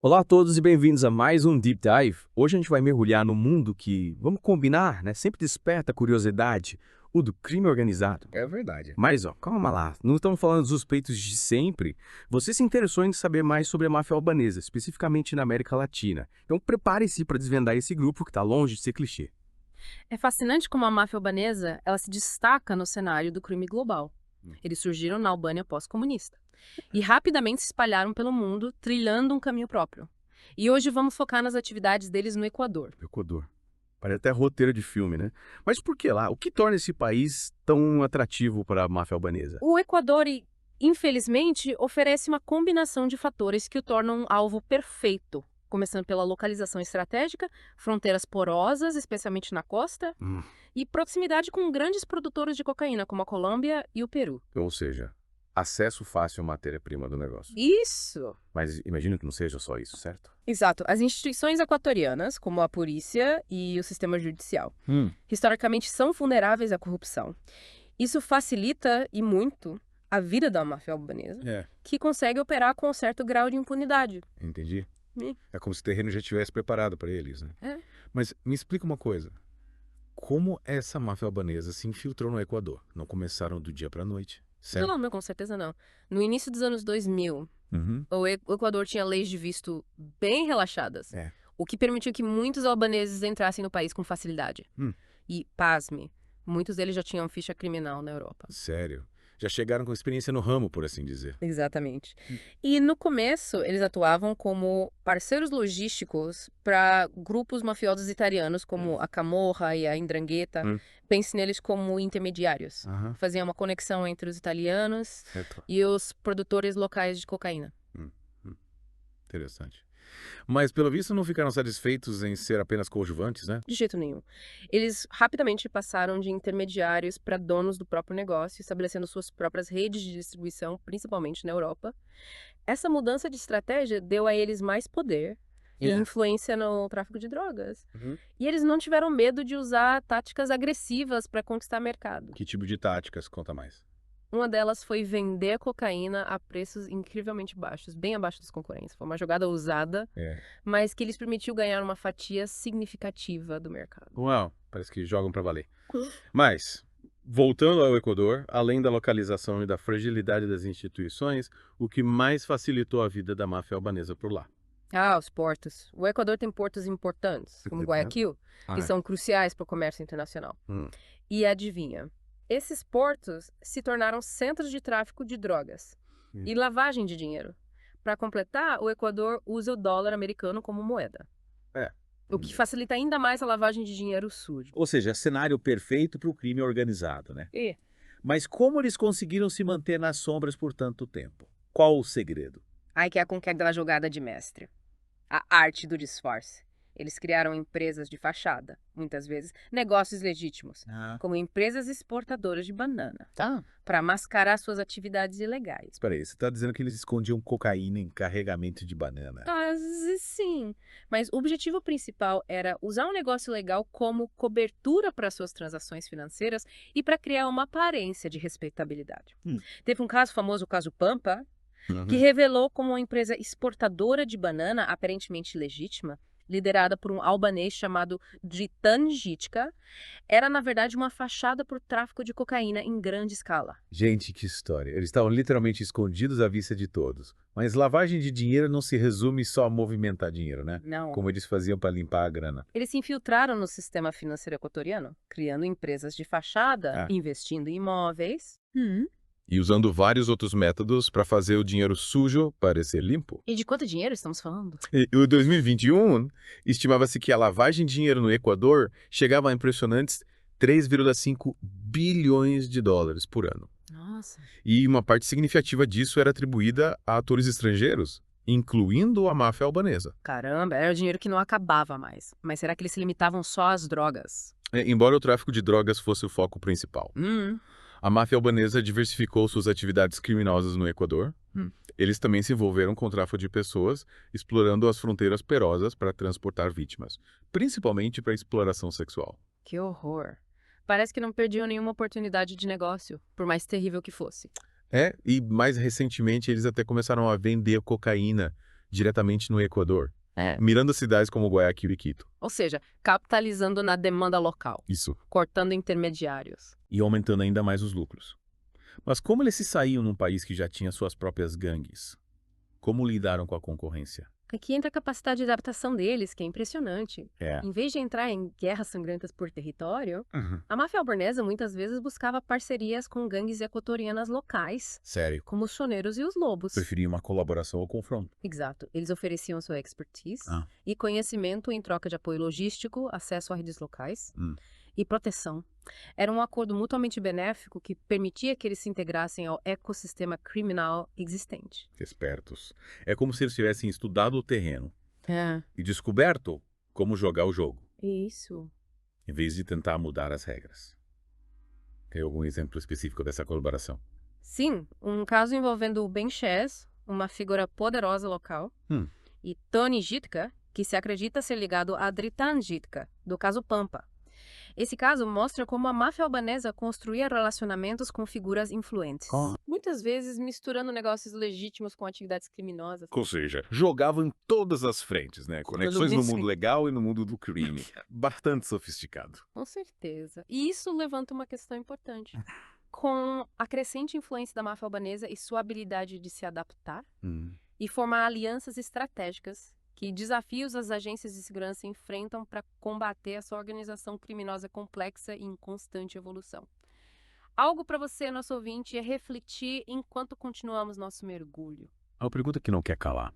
Olá a todos e bem-vindos a mais um Deep Dive. Hoje a gente vai mergulhar no mundo que, vamos combinar, né, sempre desperta curiosidade, o do crime organizado. É verdade. Mas, calma lá, não estamos falando dos suspeitos de sempre. Você se interessou em saber mais sobre a máfia albanesa, especificamente na América Latina. Então prepare-se para desvendar esse grupo que está longe de ser clichê. É fascinante como a máfia albanesa ela se destaca no cenário do crime global. Eles surgiram na Albânia pós-comunista e rapidamente se espalharam pelo mundo, trilhando um caminho próprio. E hoje vamos focar nas atividades deles no Equador. Equador. Parece até roteiro de filme, né? Mas por que lá? O que torna esse país tão atrativo para a máfia albanesa? O Equador, infelizmente, oferece uma combinação de fatores que o tornam um alvo perfeito, começando pela localização estratégica, fronteiras porosas, especialmente na costa, Hum, e proximidade com grandes produtores de cocaína, como a Colômbia e o Peru. ou seja, acesso fácil à matéria-prima do negócio. Isso! Mas imagino que não seja só isso, certo? Exato. As instituições equatorianas, como a polícia e o sistema judicial, historicamente são vulneráveis à corrupção. Isso facilita, e muito, a vida da máfia albanesa, É, que consegue operar com um certo grau de impunidade. entendi. Ih. É como se o terreno já estivesse preparado para eles, né? É. Mas me explica uma coisa. Como essa máfia albanesa se infiltrou no Equador? Não começaram do dia para a noite, certo? Não, com certeza não. No início dos anos 2000, Uhum. o Equador tinha leis de visto bem relaxadas, É. o que permitiu que muitos albaneses entrassem no país com facilidade. Hum. E, pasme, muitos deles já tinham ficha criminal na Europa. Sério? Já chegaram com experiência no ramo, por assim dizer. Exatamente. E no começo, eles atuavam como parceiros logísticos para grupos mafiosos italianos, como a Camorra e a 'Ndrangheta. Hum. Pense neles como intermediários. Aham. Faziam uma conexão entre os italianos Certo. e os produtores locais de cocaína. Hum. Interessante. Mas, pelo visto, não ficaram satisfeitos em ser apenas coadjuvantes, né? De jeito nenhum. Eles rapidamente passaram de intermediários para donos do próprio negócio, estabelecendo suas próprias redes de distribuição, principalmente na Europa. Essa mudança de estratégia deu a eles mais poder e É. influência no tráfico de drogas. Uhum. E eles não tiveram medo de usar táticas agressivas para conquistar mercado. Que tipo de táticas? Conta mais. Uma delas foi vender a cocaína a preços incrivelmente baixos, bem abaixo dos concorrentes. Foi uma jogada ousada, É. mas que lhes permitiu ganhar uma fatia significativa do mercado. Uau, parece que jogam para valer. Mas, voltando ao Equador, além da localização e da fragilidade das instituições, o que mais facilitou a vida da máfia albanesa por lá? Ah, os portos. O Equador tem portos importantes, como Guayaquil, que são cruciais para o comércio internacional. Hum. E adivinha? Esses portos se tornaram centros de tráfico de drogas e lavagem de dinheiro. Para completar, o Equador usa o dólar americano como moeda, É. o que facilita ainda mais a lavagem de dinheiro sujo. Ou seja, cenário perfeito para o crime organizado, né? E Mas como eles conseguiram se manter nas sombras por tanto tempo? Qual o segredo? aí que é a conquista da jogada de mestre. A arte do disfarce. Eles criaram empresas de fachada, muitas vezes negócios legítimos, como empresas exportadoras de banana, Tá. para mascarar suas atividades ilegais. Espera aí, você está dizendo que eles Escondiam cocaína em carregamento de banana. Às vezes sim, mas o objetivo principal era usar um negócio legal como cobertura para suas transações financeiras e para criar uma aparência de respeitabilidade. Teve um caso famoso, o caso Pampa, que revelou como uma empresa exportadora de banana, aparentemente legítima, liderada por um albanês chamado Dritan Jitka, era na verdade uma fachada para o tráfico de cocaína em grande escala. Gente, que história. Eles estavam literalmente escondidos à vista de todos. Mas lavagem de dinheiro não se resume só a movimentar dinheiro, né? Não. Como eles faziam para limpar a grana. Eles se infiltraram no sistema financeiro equatoriano, criando empresas de fachada, Ah. investindo em imóveis. E usando vários outros métodos para fazer o dinheiro sujo parecer limpo. E de quanto dinheiro estamos falando? E o 2021, estimava-se que a lavagem de dinheiro no Equador chegava a impressionantes 3,5 bilhões de dólares por ano. Nossa. E uma parte significativa disso era atribuída a atores estrangeiros, incluindo a máfia albanesa. Caramba, era o dinheiro que não acabava mais. Mas será que eles se limitavam só às drogas? Embora o tráfico de drogas fosse o foco principal. A máfia albanesa diversificou suas atividades criminosas no Equador. Eles também se envolveram com o tráfico de pessoas, explorando as fronteiras perosas para transportar vítimas, principalmente para exploração sexual. Que horror. Parece que não perdiam nenhuma oportunidade de negócio, por mais terrível que fosse. E mais recentemente eles até começaram a vender cocaína diretamente no Equador, É. mirando cidades como Guayaquil e Quito. Ou seja, capitalizando na demanda local, Isso. cortando intermediários. E aumentando ainda mais os lucros. Mas como eles se saíam num país que já tinha suas próprias gangues? Como lidaram com a concorrência? Aqui entra a capacidade de adaptação deles, que é impressionante. É. Em vez de entrar em guerras sangrentas por território, a máfia albanesa muitas vezes buscava parcerias com gangues equatorianas locais, Sério. como os choneiros e os lobos. Preferia uma colaboração ao confronto. Exato. Eles ofereciam sua expertise Ah. e conhecimento em troca de apoio logístico, acesso a redes locais e proteção. Era um acordo mutuamente benéfico que permitia que eles se integrassem ao ecossistema criminal existente. Espertos. É como se eles tivessem estudado o terreno É. e descoberto como jogar o jogo, Isso. em vez de tentar mudar as regras. Tem algum exemplo específico dessa colaboração? Sim, um caso envolvendo o Ben Chess, uma figura poderosa local, e Tony Jitka, que se acredita ser ligado a Dritan Jitka, do caso Pampa. Esse caso mostra como a máfia albanesa construía relacionamentos com figuras influentes. Muitas vezes misturando negócios legítimos com atividades criminosas. Ou seja, jogavam em todas as frentes, né? Conexões no Sim. mundo legal e no mundo do crime. Bastante sofisticado. Com certeza. E isso levanta uma questão importante. Com a crescente influência da máfia albanesa e sua habilidade de se adaptar e formar alianças estratégicas, que desafios as agências de segurança enfrentam para combater essa organização criminosa complexa e em constante evolução. Algo para você, nosso ouvinte, é refletir enquanto continuamos nosso mergulho. Uma pergunta que não quer calar.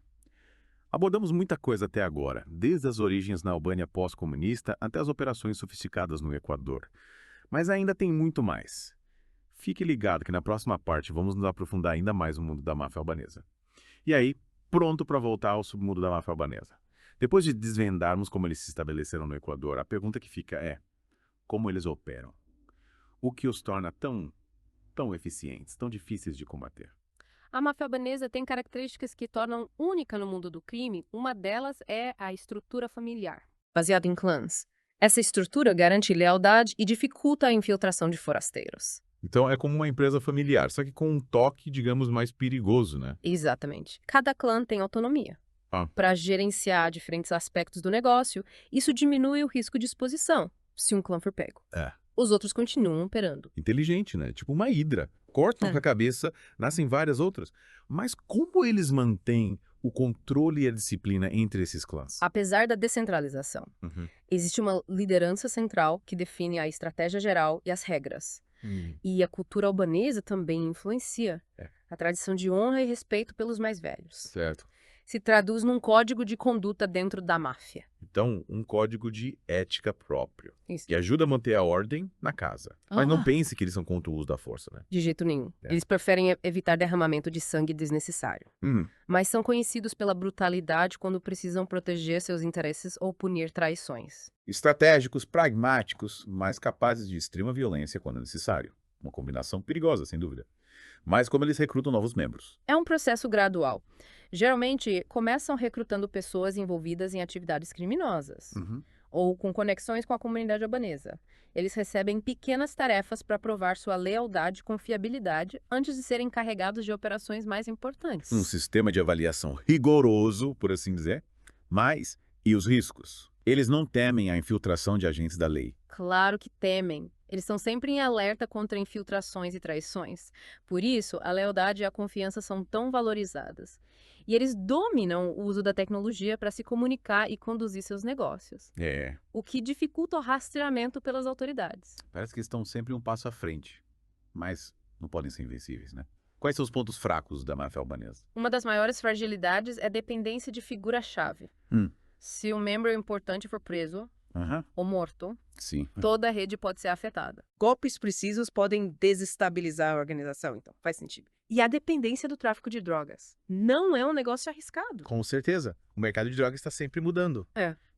Abordamos muita coisa até agora, desde as origens na Albânia pós-comunista até as operações sofisticadas no Equador. Mas ainda tem muito mais. Fique ligado que na próxima parte vamos nos aprofundar ainda mais no mundo da máfia albanesa. E aí, pronto para voltar ao submundo da máfia albanesa. Depois de desvendarmos como eles se estabeleceram no Equador, a pergunta que fica é: como eles operam? O que os torna tão eficientes, tão difíceis de combater? A máfia albanesa tem características que tornam única no mundo do crime. Uma delas é a estrutura familiar, baseada em clãs. Essa estrutura garante lealdade e dificulta a infiltração de forasteiros. Então é como uma empresa familiar, só que com um toque, digamos, mais perigoso, né? Exatamente. Cada clã tem autonomia. Para gerenciar diferentes aspectos do negócio, isso diminui o risco de exposição, se um clã for pego. Os outros continuam operando. Inteligente, né? Tipo uma hidra. Cortam com a cabeça, nascem várias outras. Mas como eles mantêm o controle e a disciplina entre esses clãs? Apesar da descentralização, existe uma liderança central que define a estratégia geral e as regras. E a cultura albanesa também influencia a tradição de honra e respeito pelos mais velhos. Certo. Se traduz num código de conduta dentro da máfia. Então, um código de ética próprio. Isso. Que ajuda a manter a ordem na casa. Mas não pense que eles são contra o uso da força, né? De jeito nenhum. Eles preferem evitar derramamento de sangue desnecessário. Mas são conhecidos pela brutalidade quando precisam proteger seus interesses ou punir traições. Estratégicos, pragmáticos, mas capazes de extrema violência quando necessário. Uma combinação perigosa, sem dúvida. Mas como eles recrutam novos membros? É um processo gradual. Geralmente, começam recrutando pessoas envolvidas em atividades criminosas ou com conexões com a comunidade albanesa. Eles recebem pequenas tarefas para provar sua lealdade e confiabilidade antes de serem encarregados de operações mais importantes. Um sistema de avaliação rigoroso, por assim dizer. Mas, e os riscos? Eles não temem a infiltração de agentes da lei. Claro que temem. Eles estão sempre em alerta contra infiltrações e traições. Por isso, a lealdade e a confiança são tão valorizadas. E eles dominam o uso da tecnologia para se comunicar e conduzir seus negócios. O que dificulta o rastreamento pelas autoridades. Parece que estão sempre um passo à frente. Mas não podem ser invencíveis, né? Quais são os pontos fracos da máfia albanesa? Uma das maiores fragilidades é a dependência de figura-chave. Se um membro importante for preso ou morto, toda a rede pode ser afetada. Golpes precisos podem desestabilizar a organização, então faz sentido. E a dependência do tráfico de drogas. Não é um negócio arriscado. Com certeza. O mercado de drogas está sempre mudando.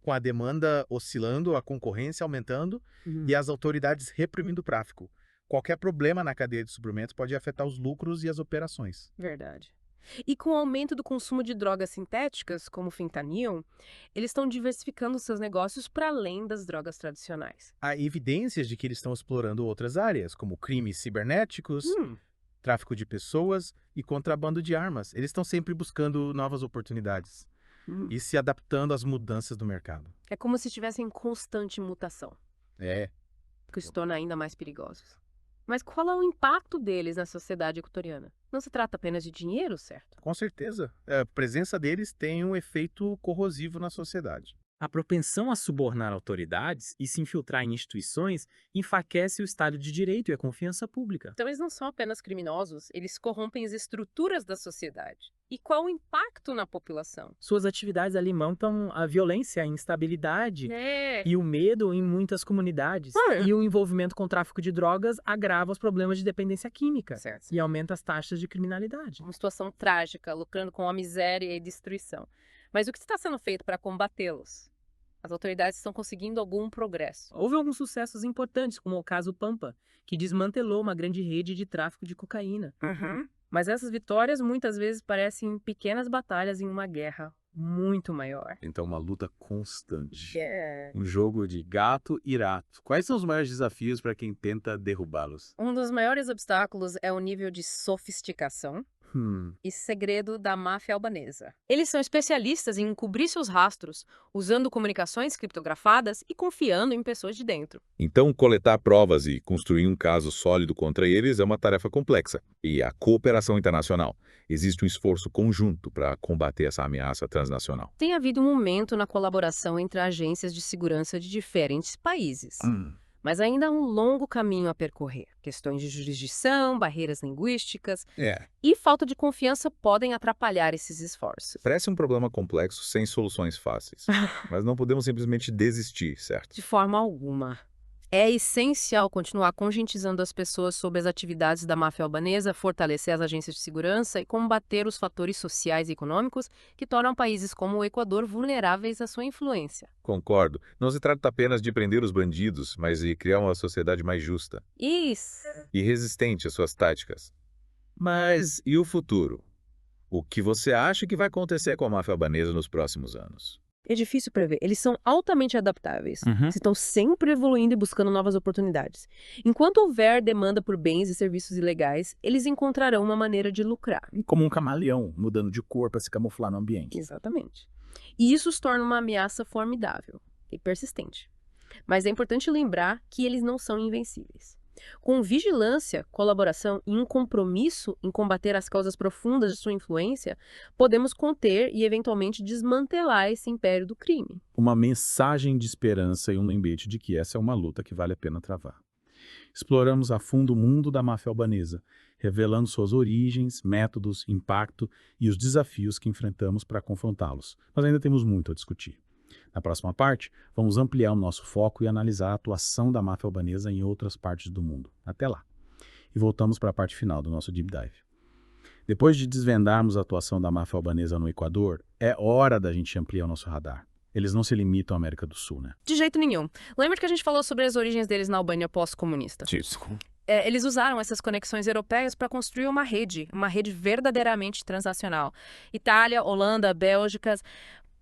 Com a demanda oscilando, a concorrência aumentando e as autoridades reprimindo o tráfico. Qualquer problema na cadeia de suprimentos pode afetar os lucros e as operações. Verdade. E com o aumento do consumo de drogas sintéticas, como o fentanil, eles estão diversificando seus negócios para além das drogas tradicionais. Há evidências de que eles estão explorando outras áreas, como crimes cibernéticos, tráfico de pessoas e contrabando de armas. Eles estão sempre buscando novas oportunidades e se adaptando às mudanças do mercado. É como se estivessem em constante mutação. É. Que os torna ainda mais perigosos. Mas qual é o impacto deles na sociedade equatoriana? Não se trata apenas de dinheiro, certo? Com certeza. A presença deles tem um efeito corrosivo na sociedade. A propensão a subornar autoridades e se infiltrar em instituições enfraquece o Estado de Direito e a confiança pública. Então eles não são apenas criminosos, eles corrompem as estruturas da sociedade. E qual o impacto na população? Suas atividades alimentam a violência, a instabilidade e o medo em muitas comunidades. E o envolvimento com o tráfico de drogas agrava os problemas de dependência química e aumenta as taxas de criminalidade. Uma situação trágica, lucrando com a miséria e destruição. Mas o que está sendo feito para combatê-los? As autoridades estão conseguindo algum progresso. Houve alguns sucessos importantes, como o caso Pampa, que desmantelou uma grande rede de tráfico de cocaína. Mas essas vitórias muitas vezes parecem pequenas batalhas em uma guerra muito maior. Então, uma luta constante. Um jogo de gato e rato. Quais são os maiores desafios para quem tenta derrubá-los? Um dos maiores obstáculos é o nível de sofisticação e segredo da máfia albanesa. Eles são especialistas em encobrir seus rastros, usando comunicações criptografadas e confiando em pessoas de dentro. Então, coletar provas e construir um caso sólido contra eles é uma tarefa complexa. E a cooperação internacional. Existe um esforço conjunto para combater essa ameaça transnacional. Tem havido um aumento na colaboração entre agências de segurança de diferentes países. Mas ainda há um longo caminho a percorrer. Questões de jurisdição, barreiras linguísticas e falta de confiança podem atrapalhar esses esforços. Parece um problema complexo sem soluções fáceis. Mas não podemos simplesmente desistir, certo? De forma alguma. É essencial continuar conscientizando as pessoas sobre as atividades da máfia albanesa, fortalecer as agências de segurança e combater os fatores sociais e econômicos que tornam países como o Equador vulneráveis à sua influência. Concordo. Não se trata apenas de prender os bandidos, mas de criar uma sociedade mais justa. Isso. E resistente às suas táticas. Mas e o futuro? O que você acha que vai acontecer com a máfia albanesa nos próximos anos? É difícil prever. Eles são altamente adaptáveis. Estão sempre evoluindo e buscando novas oportunidades. Enquanto houver demanda por bens e serviços ilegais, eles encontrarão uma maneira de lucrar. Como um camaleão, mudando de cor para se camuflar no ambiente. Exatamente. E isso os torna uma ameaça formidável e persistente. Mas é importante lembrar que eles não são invencíveis. Com vigilância, colaboração e um compromisso em combater as causas profundas de sua influência, podemos conter e eventualmente desmantelar esse império do crime. Uma mensagem de esperança e um lembrete de que essa é uma luta que vale a pena travar. Exploramos a fundo o mundo da máfia albanesa, revelando suas origens, métodos, impacto e os desafios que enfrentamos para confrontá-los. Mas ainda temos muito a discutir. Na próxima parte, vamos ampliar o nosso foco e analisar a atuação da máfia albanesa em outras partes do mundo. Até lá. E voltamos para a parte final do nosso Deep Dive. Depois de desvendarmos a atuação da máfia albanesa no Equador, é hora da gente ampliar o nosso radar. Eles não se limitam à América do Sul, né? De jeito nenhum. Lembra que a gente falou sobre as origens deles na Albânia pós-comunista? Isso. Eles usaram essas conexões europeias para construir uma rede verdadeiramente transnacional. Itália, Holanda, Bélgica,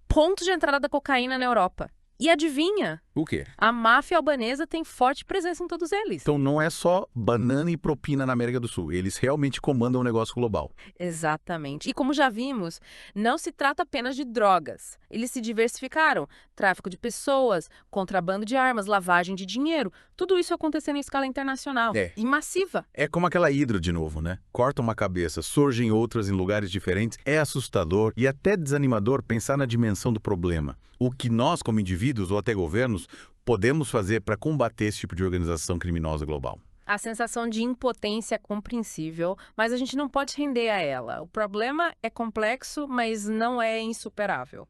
pontos de entrada da cocaína na Europa. E adivinha? O quê? A máfia albanesa tem forte presença em todos eles. Então não é só banana e propina na América do Sul. Eles realmente comandam o negócio global. Exatamente. E como já vimos, não se trata apenas de drogas. Eles se diversificaram. Tráfico de pessoas, contrabando de armas, lavagem de dinheiro. Tudo isso acontecendo em escala internacional. E massiva. É como aquela hidra de novo, né? Corta uma cabeça, surgem outras em lugares diferentes. É assustador e até desanimador pensar na dimensão do problema. O que nós, como indivíduos ou até governos, podemos fazer para combater esse tipo de organização criminosa global. A sensação de impotência é compreensível, mas a gente não pode render a ela. O problema é complexo, mas não é insuperável.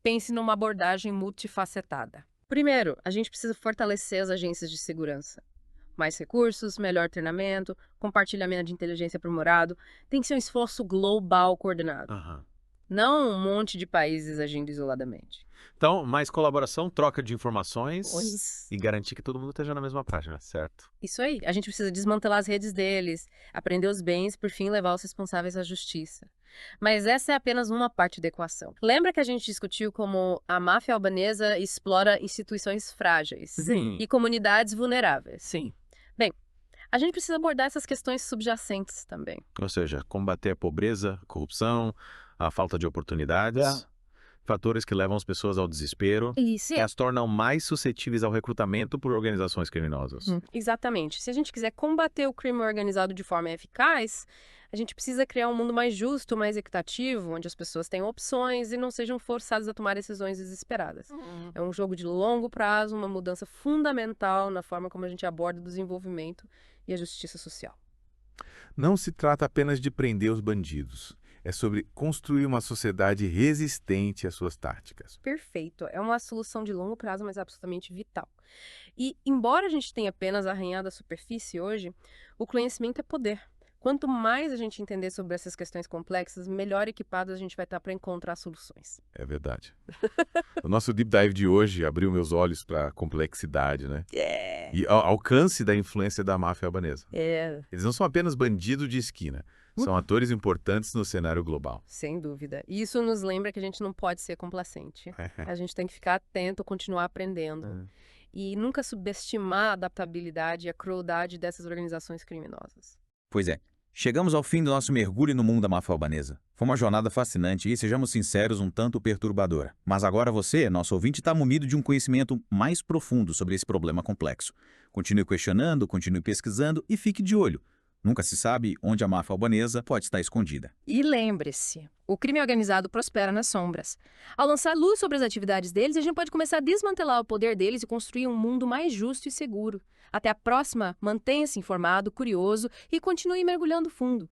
Pense numa abordagem multifacetada. Primeiro, a gente precisa fortalecer as agências de segurança. Mais recursos, melhor treinamento, compartilhamento de inteligência aprimorado. Tem que ser um esforço global coordenado. Não um monte de países agindo isoladamente. Então, mais colaboração, troca de informações e garantir que todo mundo esteja na mesma página, certo? Isso aí. A gente precisa desmantelar as redes deles, aprender os bens e, por fim, levar os responsáveis à justiça. Mas essa é apenas uma parte da equação. Lembra que a gente discutiu como a máfia albanesa explora instituições frágeis e comunidades vulneráveis? Sim. Bem, A gente precisa abordar essas questões subjacentes também. Ou seja, combater a pobreza, a corrupção, a falta de oportunidades, fatores que levam as pessoas ao desespero e as tornam mais suscetíveis ao recrutamento por organizações criminosas. Exatamente. Se a gente quiser combater o crime organizado de forma eficaz, a gente precisa criar um mundo mais justo, mais equitativo, onde as pessoas tenham opções e não sejam forçadas a tomar decisões desesperadas. É um jogo de longo prazo, uma mudança fundamental na forma como a gente aborda o desenvolvimento e a justiça social. Não se trata apenas de prender os bandidos. É sobre construir uma sociedade resistente às suas táticas. Perfeito. É uma solução de longo prazo, mas absolutamente vital. E, embora a gente tenha apenas arranhado a superfície hoje, o conhecimento é poder. Quanto mais a gente entender sobre essas questões complexas, melhor equipados a gente vai estar para encontrar soluções. É verdade. O nosso Deep Dive de hoje abriu meus olhos para a complexidade, né? E ao alcance da influência da máfia albanesa. Eles não são apenas bandidos de esquina. São atores importantes no cenário global. Sem dúvida. E isso nos lembra que a gente não pode ser complacente. A gente tem que ficar atento, continuar aprendendo. E nunca subestimar a adaptabilidade e a crueldade dessas organizações criminosas. Pois é. Chegamos ao fim do nosso mergulho no mundo da máfia albanesa. Foi uma jornada fascinante e, sejamos sinceros, um tanto perturbadora. Mas agora você, nosso ouvinte, está munido de um conhecimento mais profundo sobre esse problema complexo. Continue questionando, continue pesquisando e fique de olho. Nunca se sabe onde a máfia albanesa pode estar escondida. E lembre-se, o crime organizado prospera nas sombras. Ao lançar luz sobre as atividades deles, a gente pode começar a desmantelar o poder deles e construir um mundo mais justo e seguro. Até a próxima, mantenha-se informado, curioso e continue mergulhando fundo.